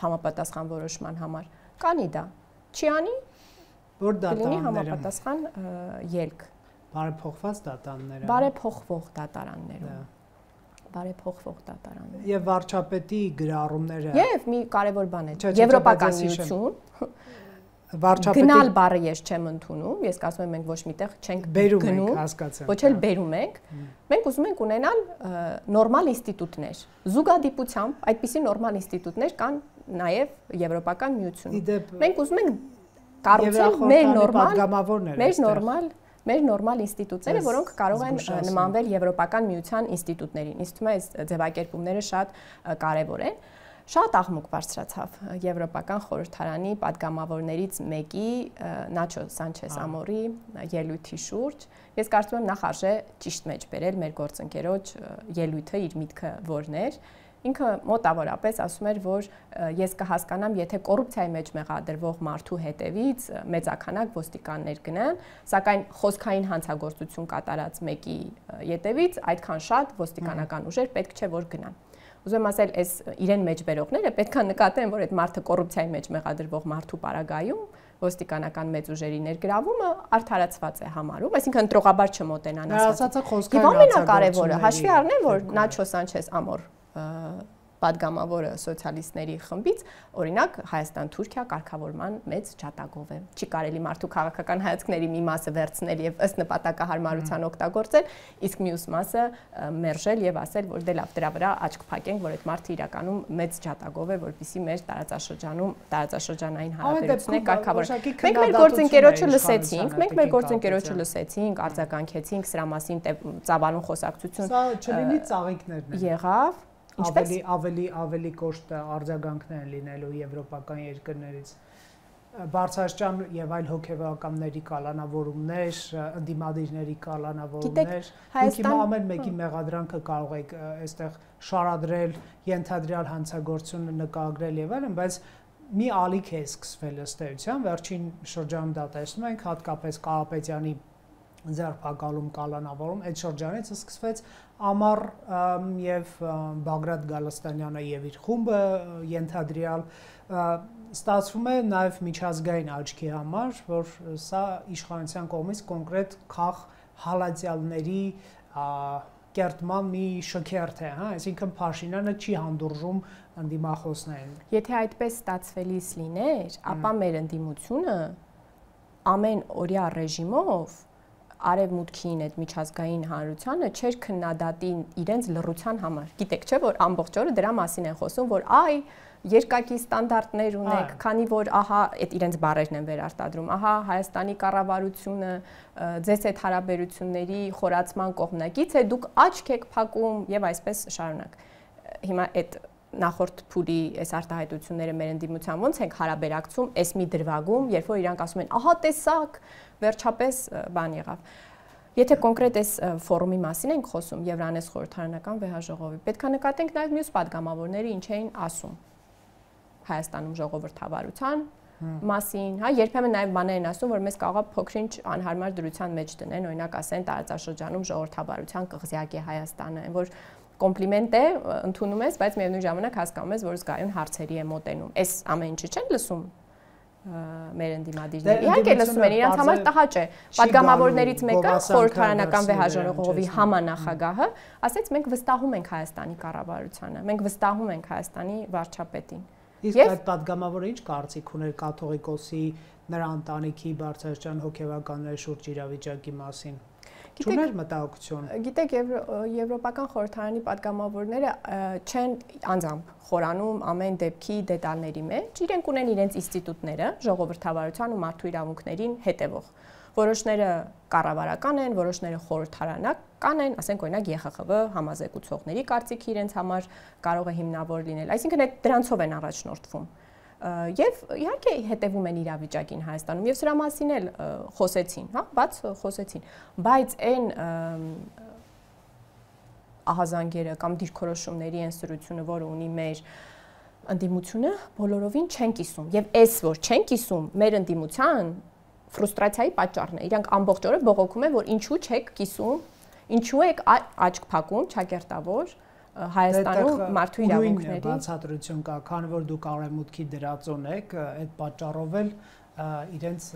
համապատասխան որոշման համար, կանի դա։ Չի անի, որ դատարանները համապատասխան ելք։ Բարեփոխված դատարանները։ Բարեփոխվող դատարաններում։ Բարեփոխվող դատարաններ։ Եվ վարչապետի գրառումները։ Եվ մի կարևոր բան է, Եվրոպական միություն։ Վարչապետի գնալ բառը ես չեմ ընդունում, ես ասում եմ մենք ոչ միտեղ չենք գնում, հասկացա։ Ոչ էլ բերում ենք։ Մենք ուզում ենք ունենալ նորմալ ինստիտուտներ։ Զուգադիպությամբ այդպիսի նորմալ ինստիտուտներ կան նաև Եվրոպական միությունում։ Մենք ուզում ենք կառուցել մեր նորմալ ինստիտուտները, որոնք կարող են նմանվել Եվրոպական միության ինստիտուտներին։ Ինձ թվում է այս ձևակերպումները շատ կարևոր են։ Շատ աղմուկ բարձրացավ Եվրոպական խորհրդարանի падգամավորներից մեկի Նաչո Սանչես Ամորի ելույթի շուրջ։ Ես կարծում եմ նախ արժե ճիշտ մեջ բերել մեր գործընկերոջ ելույթը, իր միտքը որն էր։ Ինքը մոտավորապես ասում էր, որ ես կհասկանամ, եթե կոռուպցիայի մեջ մեղադրվող մարդու հետևից մեծաքանակ ոստիկաններ գնան, սակայն խոսքային հանցագործություն կատարած մեկի հետևից այդքան շատ ոստիկանական ուժեր պետք չէ որ գնան։ Ուզում եմ ասել, այս իրեն մեջ բերողները պետք է նկատեն, որ այդ մարդը կոռուպցիայի մեջ մեղադրվող մարդու պարագայում ոստիկանական մեծ ուժերի ներգրավումը արդարացված է համարում, այսինքն ընտրողաբար չմոտենան ասած։ Եվ ամենակարևորը հաշվի առնել, որ Նաչո Սանչես Ամոր падգամավորը սոցիալիստների խմբից, օրինակ Հայաստան-Թուրքիա կարգավորման մեծ ջատագով է։ Չի կարելի մարդու քաղաքական հայացքների մի մասը վերցնել եւ ըստ նպատակահարմարության օգտագործել, իսկ մյուս մասը մերժել եւ ասել, որ դե լավ դրա վրա աչք փակենք, որ այդ մարդը իրականում մեծ ջատագով է, որպեսզի մեր տարածաշրջանում տարածաշրջանային հարաբերությունները կարգավորեն։ Մենք մեր գործընկերոջը լսեցինք, արձագանքեցինք սրա մասին ծավալուն խոսակցություն։ Սա չլինի ծաղիկներն են։ Եղավ ավելի կոշտ արձագանքներ լինելու եվրոպական երկրներից բարձրաստիճան եւ այլ հոգեվորականների կալանավորումներ, ընդդիմադիրների կալանավորումներ։ Դուք հիմա ամեն մեկի մեղադրանքը կարող եք այստեղ շարադրել, ենթադրյալ հանցագործություն նկարագրել եւ այլն, բայց մի ալիք է սկսվել ըստ էության, վերջին շրջանում դա տեսնում ենք, հատկապես Կարապետյանի ձերբակալում կալանավորում, այդ շրջանից սկսվեց Ամար եւ Բագրատ Գալստանյանը եւ իր խումբը ենթադրյալ ստացվում է նաեւ միջազգային աչքի համար, որ սա իշխանության կողմից կոնկրետ քաղ հալածյալների կերտման մի շքերթ է, հա, այսինքն Փաշինյանը չի հանդուրժում ընդդիմախոսներին։ Եթե այդպես ստացվելիս լիներ, ապա մեր ընդդիմությունը ամեն օրյա ռեժիմով արևմուտքին այդ միջազգային հանրությանը չէր քննադատի իրենց լռության համար։ Գիտեք, չէ՞ որ ամբողջ օրը դրա մասին են խոսում, որ այ երկակի ստանդարտներ ունեք, քանի որ ահա այդ իրենց բառերն են վերարտադրում, ահա Հայաստանի կառավարությունը ձեզ այդ հարաբերությունների խորացման կողմնակից է, դուք աչք եք փակում եւ այսպես շարունակ։ Հիմա այդ նախորդ փուլի այս արտահայտությունները մեր ընդդիմության ոնց ենք հարաբերակցում այս մի դրվագում, երբ որ իրանք ասում են, ահա տեսակ, վերջապես բան եղավ։ Եթե կոնկրետ այս ֆորումի մասին ենք խոսում Եվրանես խորհրդարանական վեհաժողովի, պետք է նկատենք նաև մյուս падգամավորները ինչ էին ասում Հայաստանում ժողովրդավարության մասին, հա, երբեմն նաև բաներ են ասում, որ մեզ կարող է փոքրինչ անհարմար դրության մեջ դնեն, օրինակ ասեն տարածաշրջանում ժողովրդավարության կղզյակ է Հայաստանը, որ կոմպլիմենտ է, ընդունում ես, բայց միևնույն ժամանակ հասկանում ես, որ զգայուն հարցերի է մոտենում։ Այս ամեն ինչը չեն լսում մեր ընդդիմադիրները։ Իհարկե լսում են, իրանց համար տհաճ է։ Պատգամավորներից մեկը խորհրդարանական վեհաժողովի համանախագահը ասեց մենք վստահում ենք Հայաստանի կառավարությանը, մենք վստահում ենք Հայաստանի վարչապետին։ Իսկ այդ պատգամավորը ինչ կարծիք ուներ կաթողիկոսի նրա ընտանիքի բարձրաստիճան հոգեվականների շուրջ իրավիճակի մասին։ Չուներ մտահոգություն։ Գիտեք, Եվրոպական խորհրդարանի պատգամավորները չեն անձամբ խորանում ամեն դեպքի դետալների մեջ, իրենք ունեն իրենց ինստիտուտները, ժողովրդավարության ու մարդու իրավունքներին հետևող։ Որոշները կառավարական են, որոշները խորհրդարանական են, ասենք օրինակ ԵԽԽՎ համազեկուցողների կարծիքը իրենց համար կարող է հիմնավոր լինել։ Այսինքն դրանցով են առաջնորդվում։ Եվ իհարկե հետևում են իրավիճակին Հայաստանում եւ սրա մասին էլ խոսեցին, հա, բաց խոսեցին, բայց այն ահազանգերը կամ դիրքորոշումների ընսրությունը, որը ունի մեր ընդդիմությունը, բոլորովին չեն կիսում եւ այս որ չեն կիսում մեր ընդդիմության ֆրուստրացիայի պատճառն է։ Իրանք ամբողջ օրը բողոքում են, որ ինչու չեք կիսում, ինչու եք աչք փակում, չակերտավոր Հայաստանում մարդու իրավունքների բացատրություն կա, քանի որ դուք արևմուտքի դրածոն եք, այդ պատճառով էլ իրենց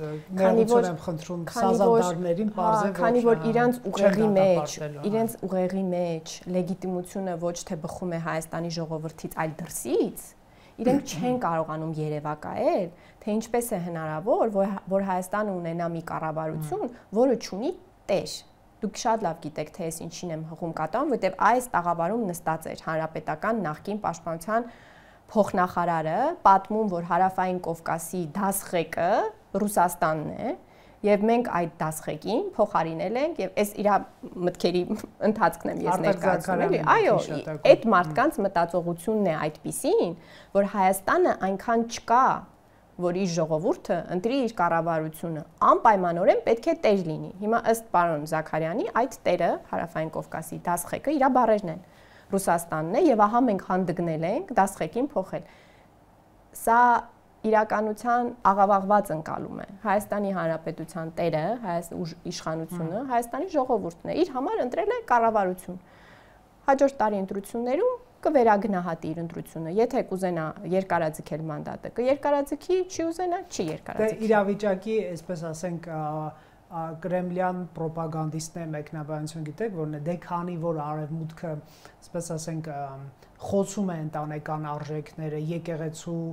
ներողություն եմ խնդրում սազանդարներին բարձր ոչ քանի որ իրենց ուղեղի մեջ լեգիտիմությունը ոչ թե բխում է Հայաստանի ժողովրդից, այլ դրսից, իրենք չեն կարողանում երևակայել, թե ինչպես է հնարավոր, որ Հայաստանը ունենա մի կառավարություն, որը չունի տեր։ Դուք շատ լավ գիտեք, թե ես ինչին եմ հղում կատանում, որտեղ այս տաղավարում նստած էր հանրապետական նախկին պաշտպանության փոխնախարարը, պատմում, որ Հարավային Կովկասի դասղեկը Ռուսաստանն է, եւ մենք այդ դասղեկին փոխարինել ենք եւ այս իր մտքերի ընթացքն եմ ես ներկայացնում, էլի։ Այո, այդ մարդկանց մտածողությունն է այդպիսին, որ Հայաստանը այնքան չկա, որ իր ժողովուրդը ընտրի իր կառավարությունը, անպայմանորեն պետք է տեր լինի։ Հիմա ըստ պարոն Զաքարյանի այդ տերը Հարավային Կովկասի դասղեկը իր բառերն են։ Ռուսաստանն է եւ ահա մենք հանդգնել ենք դասղեկին փոխել։ Սա իրականության աղավաղված ընկալում է։ Հայաստանի Հանրապետության տերը, իշխանությունը, Հայաստանի ժողովուրդն է, իր համար ընտրել է կառավարություն։ Հաջորդ տարի ընտրություններում կվերագնահատի իր ընտրությունը, եթե կուզենա երկարաձգել մանդատը, կերկարաձգի, չի ուզենա, չի երկարաձգի։ Դե իրավիճակի, այսպես ասենք, կրեմլյան պրոպագանդիստների մեկնաբանություն գիտեք, որն է դե քանի որ արևմուտքը, այսպես ասենք, խոցում է ընտանեկան արժեքները, եկեղեցու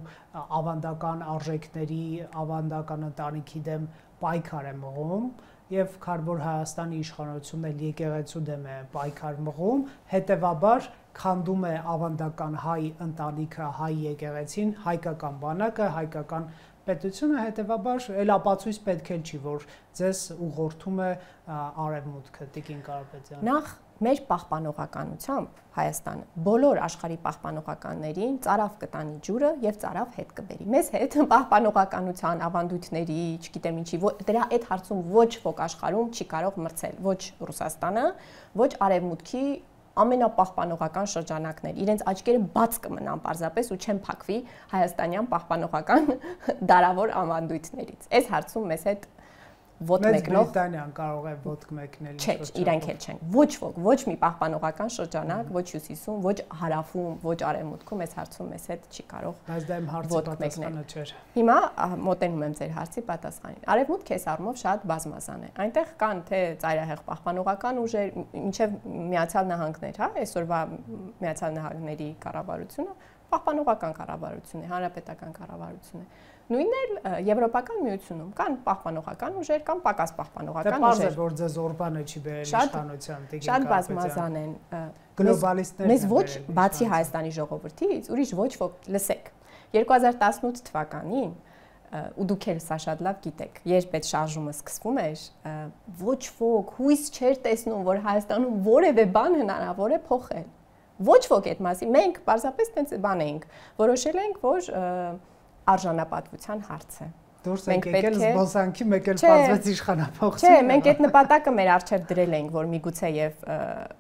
ավանդական արժեքների, ավանդական ընտանիքի դեմ պայքար է մղում, եւ քանի որ Հայաստանի իշխանությունն էլ եկեղեցու դեմ է պայքար մղում, հետեւաբար քանդում է ավանդական հայ ընտանիքը, հայ եկեղեցին, հայկական բանակը, հայկական պետությունը, հետեւաբար էլ ապացույց պետք է չի, որ ձեզ ուղղորդում է արևմուտքը, Տիկին Կարապետյան։ Նախ մեր պահպանողականությամբ Հայաստանը բոլոր աշխարհի պահպանողականներին ծարավ կտանի ջուրը եւ ծարավ հետ կբերի։ Մեզ հետ պահպանողականության ավանդույթների, չգիտեմ ինչի, դրա այդ հարցում ոչ ոք աշխարհում չի կարող մրցել, ոչ Ռուսաստանը, ոչ արևմուտքի ամենապահպանողական շրջանակներ, իրենց աչքերը բաց կմնան պարզապես ու չեն փակվի հայաստանյան պահպանողական դարավոր ավանդույթներից։ Այս հարցում մեզ հետ ոտ մեկնող Բրիտանիան կարող է ոտ մեկնել։ Չէ, իրանք էլ չեն։ Ոչ ոք, ոչ մի պահպանողական շրջանակ, ոչ հյուսիսում, ոչ հարավում, ոչ արևմուտքում այս հարցում մեզ հետ չի կարող։ Բայց դա իմ հարցի պատասխանը չէր։ Հիմա մոտենում եմ ձեր հարցի պատասխանին։ Արևմուտքը այս առումով շատ բազմազան է։ Այնտեղ կան թե ծայրահեղ պահպանողական ուժեր, մինչև Միացյալ Նահանգներ, հա, այսօրվա Միացյալ Նահանգների կառավարությունը պահպանողական կառավարություն է, հանրապետական կառավարություն է։ Նույնն էլ Եվրոպական միությունում կան պահպանողական ուժեր, կան պակաս պահպանողական ուժեր։ Դե պարզ է, որ ձեզ Օրբանը չի բերել իշխանության, Տիկին Կարապետյան։ Շատ բազմազան են։ Գլոբալիստներն մեզ ոչ, բացի Հայաստանի ժողովրդից, ուրիշ ոչ ոք, լսեք։ 2018 թվականին ու դուք էլ սա շատ լավ գիտեք, երբ այդ շարժումը սկսվում էր, ոչ ոք հույս չէր տեսնում, որ Հայաստանում որևէ բան հնարավոր է փոխել։ Ոչ ոք այդ մասին, մենք պարզապես տենց բան էինք, որոշել ենք, որ արժանապատվության հարց է։ Դուրս եկել զբոսանքի, մեկ էլ բացվեց իշխանապողություն։ Չէ, մենք այդ նպատակը մեր առջև դրել ենք, որ միգուցե եւ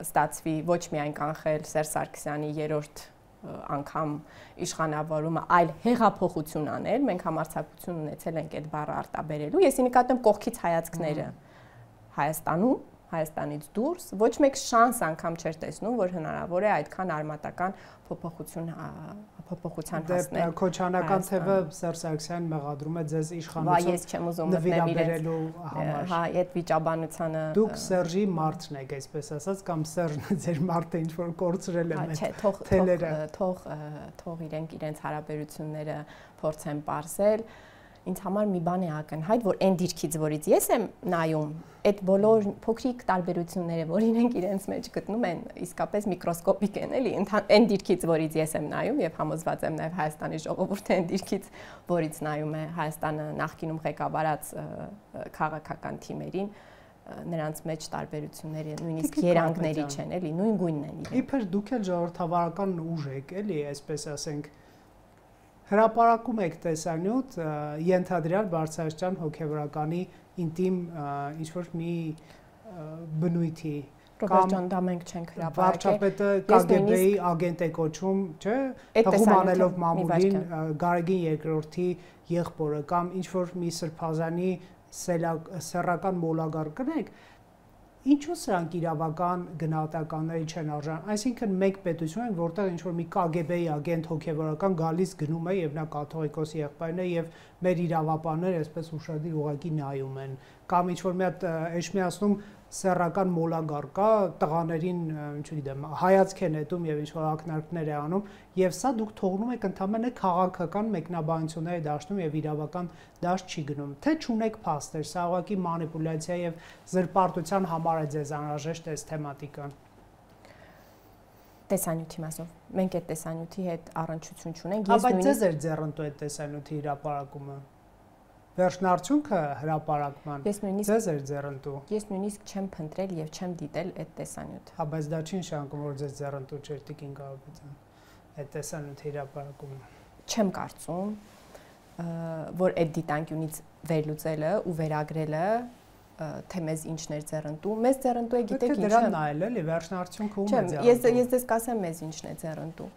ստացվի ոչ միայն կանխել Սերժ Սարգսյանի երրորդ անգամ իշխանավորումը, այլ հեղափոխություն անել, մենք համարձակություն ունեցել ենք այդ բառը արտաբերելու։ Ես նկատեմ կողքից հայացքները Հայաստանում, Հայաստանից դուրս, ոչ մեկ շանս անգամ չէր տեսնում, որ հնարավոր է այդքան արմատական փոփոխության հասնել։ Քոչանական թևը Սերժ Սարգսյանն մեղադրում է ձեզ իշխանություն նվիրաբերելու համար։ Հա, այդ վիճաբանությանը դուք Սերժի մարդն եք, այսպես ասած, կամ Սերժն ձեր մարդը ինչ որ կորցրել է մեծ թելերը։ Թող իրենց հարաբերությունները փորձեն պարզել։ Ինձ համար մի բան է ակնհայտ, որ այն դիրքից, որից ես եմ նայում, այդ բոլոր փոքրիկ տարբերությունները, որ իրենք իրենց մեջ գտնում են, իսկապես միկրոսկոպիկ են, էլի, այն դիրքից, որից ես եմ նայում եւ համոզված եմ նաեւ Հայաստանի ժողովուրդը այն դիրքից, որից նայում է Հայաստանը նախկինում ղեկավարած քաղաքական թիմերին, նրանց մեջ տարբերությունները նույնիսկ երանգների չեն, էլի, նույն գույնն են իրենք։ Իբր դուք էլ ժողովրդավարական ուժ եք, էլի, այսպես ասենք, հրապարակում եք տեսանյութ ենթադրյալ Բարձրաստիճան հոգևորականի ինտիմ ինչ-որ մի բնույթի կամ դա մենք չենք հրապարակել։ Վարչապետը KGB-ի ագենտ է կոչում, չէ՞, հղում անելով մամուլին Գարեգին II-ի եղբորը կամ ինչ-որ մի սրբազանի սեռական մոլագար կնեք, ինչու սրանք իրավական գնահատականների չեն արժան։ Այսինքն մեկ պետություն են, որտեղ ինչ-որ մի KGB-ի ագենտ հոգևորական գալիս գնում է եւ նա կաթողիկոսի եղբայրն է եւ մեր իրավապանները այսպես ուշադիր ուղղակի նայում են, կամ ինչ-որ մի հատ Էշմիածնում սեռական մոլագար կա, տղաներին, չգիտեմ, հայացք են նետում եւ ինչ-որ ակնարկներ է անում, եւ սա դուք թողնում եք ընդհանրապես քաղաքական մեկնաբանությունների դաշտում եւ իրավական դաշտ չի գնում։ Թե չունեք փաստեր, սա ուղղակի մանիպուլյացիա եւ զրպարտության համար է ձեզ անհրաժեշտ այս թեմատիկան։ Տեսանյութի մասով։ Մենք այդ տեսանյութի հետ առնչություն չունենք։ Բայց ձեզ էր ձեռնտու այդ տեսանյութի հրապարակումը։ Վերջնարդյունքը հրապարակման ձեզ էր ձեռնտու։ Ես նույնիսկ չեմ փնտրել եւ չեմ դիտել այդ տեսանյութը։ Հա, բայց դա չի նշանակում, որ ձեզ ձեռնտու չէր Տիկին Կարապետյան այդ տեսանյութի հրապարակումը։ Չեմ կարծում, որ այդ դիտանկյունից վերլուծելը ու վերագրելը թե մեզ ինչն էր ձեռնտու։ Մեզ ձեռնտու է, գիտեք ինչը։ Դրան նայել էլի, վերջնարդյունքը ում է ձեռնտու։ Ես դες կասեմ մեզ ինչն է ձեռնտու։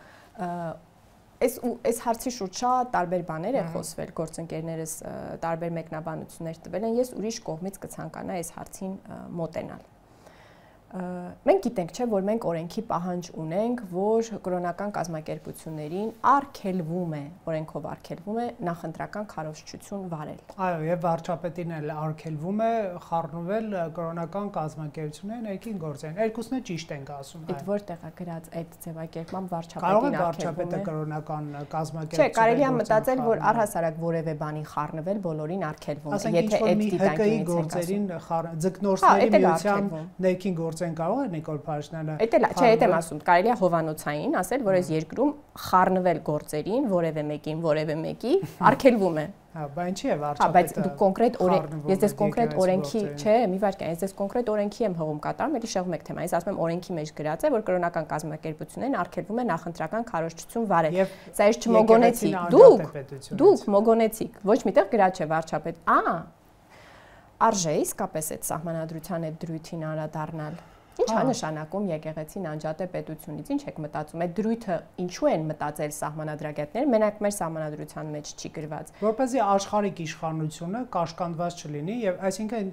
Այս հարցի շուրջ շատ տարբեր բաներ են խոսվել, գործընկերներս տարբեր մեկնաբանություններ տվել են, ես ուրիշ կողմից կցանկանայի այս հարցին մոտենալ։ Մենք գիտենք, չէ, որ մենք օրենքի պահանջ ունենք, որ կրոնական կազմակերպություններին արգելվում է, օրենքով արգելվում է նախընտրական քարոզչություն վարել։ Այո, եւ վարչապետին էլ արգելվում է խառնվել կրոնական կազմակերպությունների ներքին գործերին։ Երկուսն էլ ճիշտ ենք ասում։ Այդ որտեղ է գրած այդ ձևակերպման վարչապետին կարող է վարչապետը կրոնական կազմակերպություն։ Չէ, կարելի է մտածել, որ առհասարակ որևէ բանի խառնվել բոլորին արգելվում է, եթե այդ դիտանկյունից գործերին ձկնորսների միության ներքին գործեն կարող է Նիկոլ Փաշինյանը։ Չէ, այդ եմ ասում, կարելի է հովանոցային ասել, որ այս երկրում խառնվել գործերին որևէ մեկի արգելվում է։ Հա, բայց ինչի է վարչապետը։ Հա, բայց դու կոնկրետ ես դες կոնկրետ օրենքի, չէ, մի վարքան, ես դες կոնկրետ օրենքի եմ հողում կատարում, էլի շեղում եք թեմա։ Ես ասում եմ օրենքի մեջ գրած է, որ կրոնական կազմակերպություններին արգելվում է նախընտրական քարոզչություն վարել։ Սա ես չմոգոնեցի։ Դուք մոգոնեցիք։ Ոչ միտեղ գրած չէ վարչապետ։ Արժե իսկապես այդ սահմանադրության այդ դրույթին անդրադառնալ։ Ինչ է նշանակում եկեղեցին անջատ է պետությունից, ինչ եք մտածում, այդ դրույթը ինչու են մտածել սահմանադրագետները, մենակ մեր սահմանադրության մեջ չի գրված։ Որպեսզի աշխարհիկ իշխանությունը կաշկանդված չլինի եւ այսինքն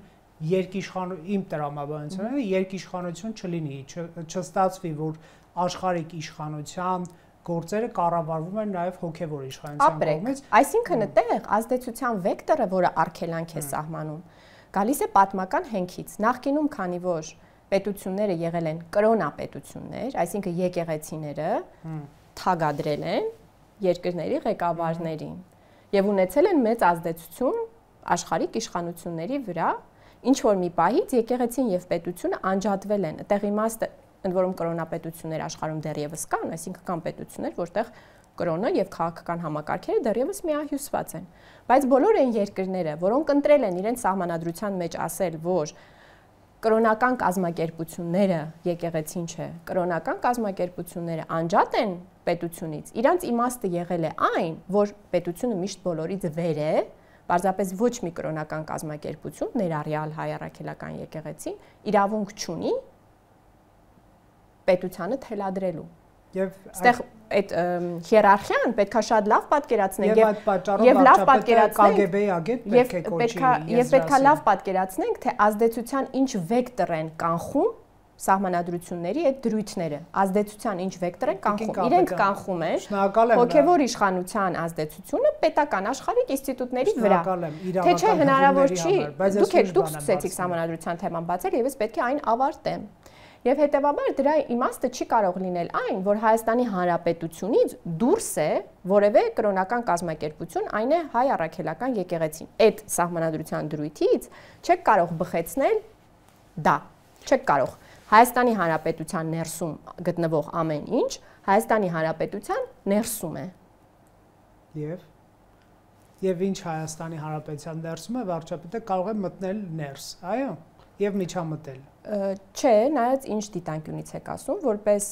իմ տրամաբանությունը երկիշխանություն չլինի, չստացվի, որ աշխարհիկ իշխանության գործերը կառավարվում են նաև հոգևոր իշխանության կողմից։ Այսինքն այդտեղ ազդեցության վեկտորը, որը արգելանք է սահմանում, գալիս է պատմական հենքից։ Նախկինում, քանի որ պետությունները եղել են կրոնապետություններ, այսինքն եկեղեցիները թագադրել են երկրների ղեկավարներին եւ ունեցել են մեծ ազդեցություն աշխարհիկ իշխանությունների վրա, ինչ որ մի պահից եկեղեցին եւ պետությունը անջատվել են։ Այդտեղ իմաստը ընդ որում կրոնապետություններ աշխարհում դեռևս կան, այսինքն կան պետություններ, որտեղ կրոնը եւ քաղաքական համակարգերը դեռևս միահյուսված են։ Բայց բոլոր այն երկրները, որոնք ընտրել են իրենց սահմանադրության մեջ ասել, որ կրոնական կազմակերպությունները եկեղեցին չէ, կրոնական կազմակերպությունները անջատ են պետությունից, իրանց իմաստը եղել է այն, որ պետությունը միշտ բոլորից վեր է, պարզապես ոչ մի կրոնական կազմակերպություն, ներառյալ հայ առաքելական եկեղեցին, իրավունք չունի պետությանը թելադրելու։ Այստեղ այդ հիերարխիան պետքա շատ լավ պատկերացնենք եւ լավ պատկերացնենք KGB-ի agent պետք է կոչի եւ պետքա լավ պատկերացնենք թե ազդեցության ինչ վեկտոր են կանխում սահմանադրությունների այդ դրույթները ազդեցության ինչ վեկտոր են կանխում իրենք կանխում են հոգեվոր իշխանության ազդեցությունը պետական աշխարհիկ ինստիտուտների վրա թե չէ հնարավոր չի դուք սկսեցիք սահմանադրության թեման բացել եւ ես պետք է այն ավարտեմ եւ հետեւաբար դրա իմաստը չի կարող լինել այն որ Հայաստանի Հանրապետությունից դուրս է որևէ կրոնական կազմակերպություն այն է հայ առաքելական եկեղեցին այդ սահմանադրության դրույթից չեք կարող բխեցնել դա չեք կարող Հայաստանի Հանրապետության ներսում գտնվող ամեն ինչ Հայաստանի Հանրապետության ներսում է։ Եվ ինչ Հայաստանի Հանրապետության ներսում է, վարչապետը կարող է մտնել ներս, այո, եւ միջամտել։ Չէ, նայած ինչ դիտանկյունից եք ասում, որպես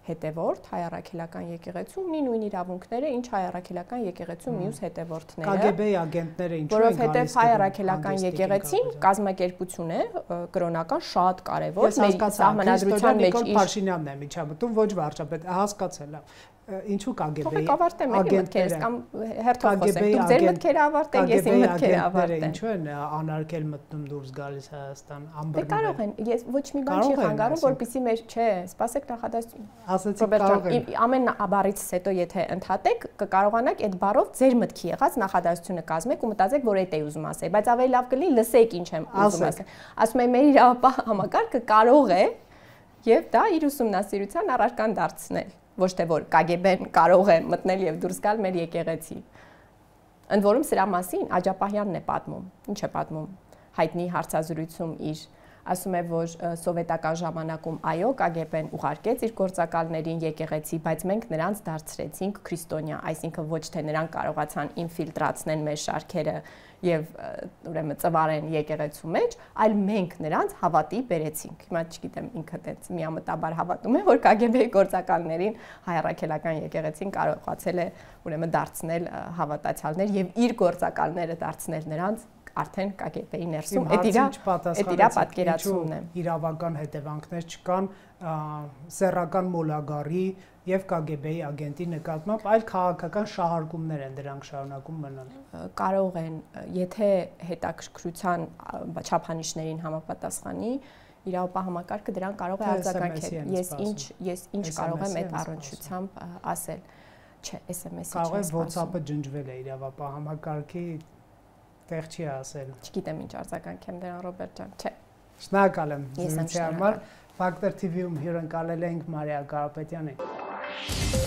հետևորդ հայ առաքելական եկեղեցու ունի նույն իրավունքները, ինչ հայ առաքելական եկեղեցու մյուս հետևորդները։ KGB-ի agentները ինչու են գալիս։ Որովհետև հայ առաքելական եկեղեցին կազմակերպություն է, կրոնական շատ կարևոր, մեր սահմանադրության մեջ Նիկոլ Փաշինյանն է միջամտում, ոչ վարչապետ, հասկացել եմ։ Ինչու KGB-ի Թողեք ավարտեմ էլի մտքերս կամ հերթով խոսենք։ Դուք ձեր մտքերը ավարտեք, ես իմ մտքերը ավարտեմ։ Ինչու են անարգել մտնում դուրս գալիս Հայաստան ամբռնել։ Դե կարող են, ես ոչ մի բան չի խանգարում, որպեսզի մեր, չէ, սպասեք նախադասություն։ Ասացիք կարող են։ Ամեն բառից հետո եթե ընդհատեք, կկարողանաք այդ բառով ձեր մտքի եղած նախադասությունը կազմեք ու մտածեք, որ այդ է ուզում ասել, բայց ավելի լավ կլինի լսեք ինչ եմ ուզում ասել։ Ասում եմ մեր իրավապահ համակարգը կարող է եւ դա իր ուսումնասիրության առարկան դարձնել։ Ոչ թե որ KGB-ն կարող է մտնել եւ դուրս գալ մեր եկեղեցի։ Ընդ որում սրա մասին Աջապահյանն է պատմում։ Ինչ է պատմում։ Հայտնի հարցազրույցում իր ասում է, որ սովետական ժամանակում այո KGB-ն ուղարկեց իր գործակալներին եկեղեցի, բայց մենք նրանց դարձրեցինք քրիստոնյա, այսինքն ոչ թե նրանք կարողացան ինֆիլտրացնել մեր շարքերը եւ ուրեմն ծվարեն եկեղեցու մեջ, այլ մենք նրանց հավատի բերեցինք։ Հիմա չգիտեմ ինքը այդպես միամտաբար հավատում է, որ KGB-ի գործակալներին հայ առաքելական եկեղեցին կարողացել է ուրեմն դարձնել հավատացյալներ եւ իր գործակալները դարձնել նրանց արդեն KGB-ի ներսում այդ իրա պատկերացումն է։ Իրավական հետևանքներ չկան սեռական մոլագարի եւ KGB-ի ագենտի նկատմամբ, այլ քաղաքական շահարկումներ են դրանք շարունակում մնալ։ Կարող են, եթե հետաքրքրության չափանիշներին համապատասխանի, իրավապահ համակարգը դրան կարող է արձագանքել։ Ես ինչ կարող եմ այդ առնչությամբ ասել։ Չէ, SMS-ի չէ։ Կարող է WhatsApp-ը ջնջվել է իրավապահ համակարգի տեղ չի ասել։ Չգիտեմ ինչ արձագանքեմ դրան Ռոբերտ ջան, չէ։ Շնորհակալ եմ զրույցի համար։ Factor TV-ում հյուրընկալել ենք Մարիա Կարապետյանին։